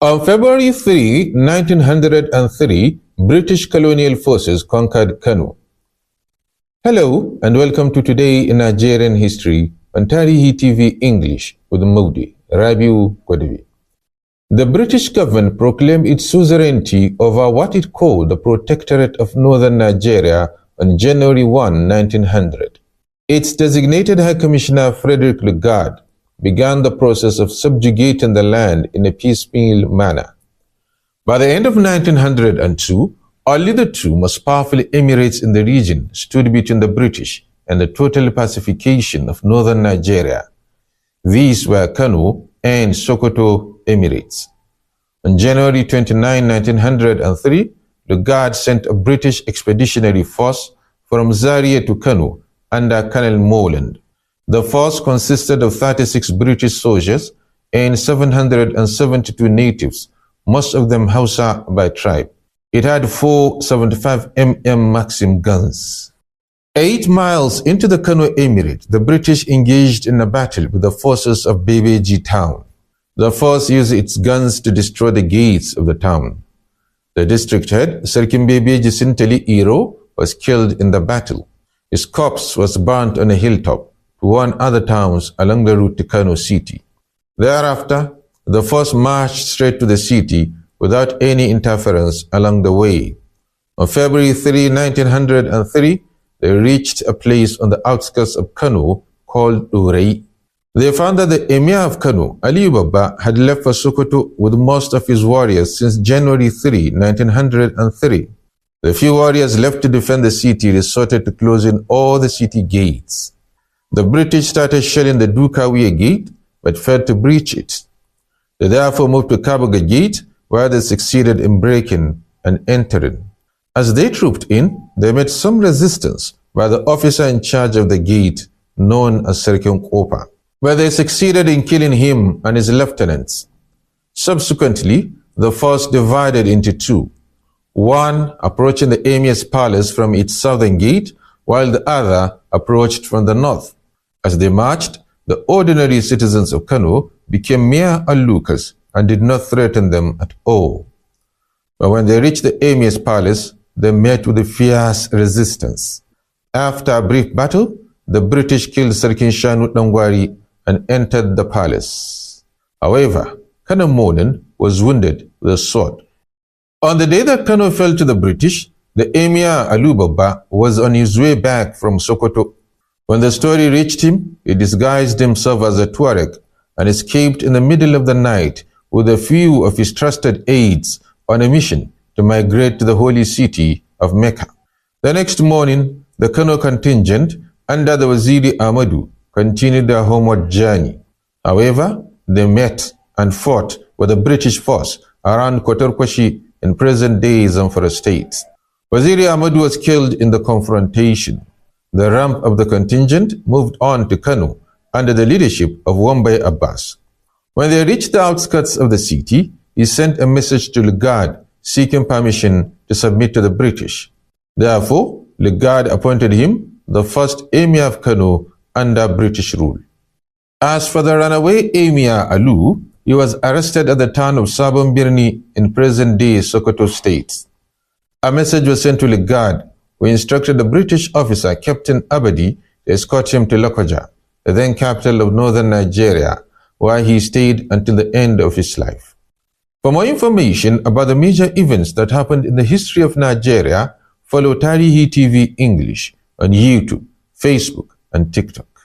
On February 3, 1903, British colonial forces conquered Kano. Hello and welcome to Today in Nigerian History on Tarihi TV English with Modi, Rabiu Kodevi. The British government proclaimed its suzerainty over what it called the Protectorate of Northern Nigeria on January 1, 1900. Its designated High Commissioner Frederick Lugard began the process of subjugating the land in a piecemeal manner. By the end of 1902, only the two most powerful emirates in the region stood between the British and the total pacification of northern Nigeria. These were Kano and Sokoto Emirates. On January 29, 1903, Lugard sent a British expeditionary force from Zaria to Kano under Colonel Morland. The force consisted of 36 British soldiers and 772 natives, most of them Hausa by tribe. It had 4 75mm Maxim guns. 8 miles into the Kano Emirate, the British engaged in a battle with the forces of Bebeji town. The force used its guns to destroy the gates of the town. The district head, Sarkin Bebeji Sintali Iro, was killed in the battle. His corpse was burnt on a hilltop to warn other towns along the route to Kano city. Thereafter, the force marched straight to the city without any interference along the way. On February 3, 1903, they reached a place on the outskirts of Kano called Urei. They found that the Emir of Kano, Ali Baba, had left for Sokoto with most of his warriors since January 3, 1903. The few warriors left to defend the city resorted to closing all the city gates. The British started shelling the Dukawiya Gate, but failed to breach it. They therefore moved to Kabuga Gate, where they succeeded in breaking and entering. As they trooped in, they met some resistance by the officer in charge of the gate, known as Serkin Kopa, but they succeeded in killing him and his lieutenants. Subsequently, the force divided into two, one approaching the Emir's palace from its southern gate, while the other approached from the north. As they marched, the ordinary citizens of Kano became mere onlookers and did not threaten them at all. But when they reached the Emir's palace, they met with a fierce resistance. After a brief battle, the British killed Sarkin Shanu Dangwari and entered the palace. However, Kano Monen was wounded with a sword. On the day that Kano fell to the British, the Emir Ali Baba was on his way back from Sokoto. When the story reached him, he disguised himself as a Tuareg and escaped in the middle of the night with a few of his trusted aides on a mission to migrate to the holy city of Mecca. The next morning, the Kano contingent under the Waziri Ahmadu continued their homeward journey. However, they met and fought with the British force around Kotorkwashi in present-day Zamfara state. Waziri Ahmadu was killed in the confrontation. The ramp of the contingent moved on to Kano under the leadership of Wambai Abbas. When they reached the outskirts of the city, he sent a message to Lugard seeking permission to submit to the British. Therefore, Lugard appointed him the first Emir of Kano under British rule. As for the runaway Emir Alu, he was arrested at the town of Sabon Birni in present-day Sokoto state. A message was sent to Lugard, who instructed the British officer Captain Abadi to escort him to Lokoja, the then capital of northern Nigeria, where he stayed until the end of his life. For more information about the major events that happened in the history of Nigeria, follow Tarihi TV English on YouTube, Facebook, and TikTok.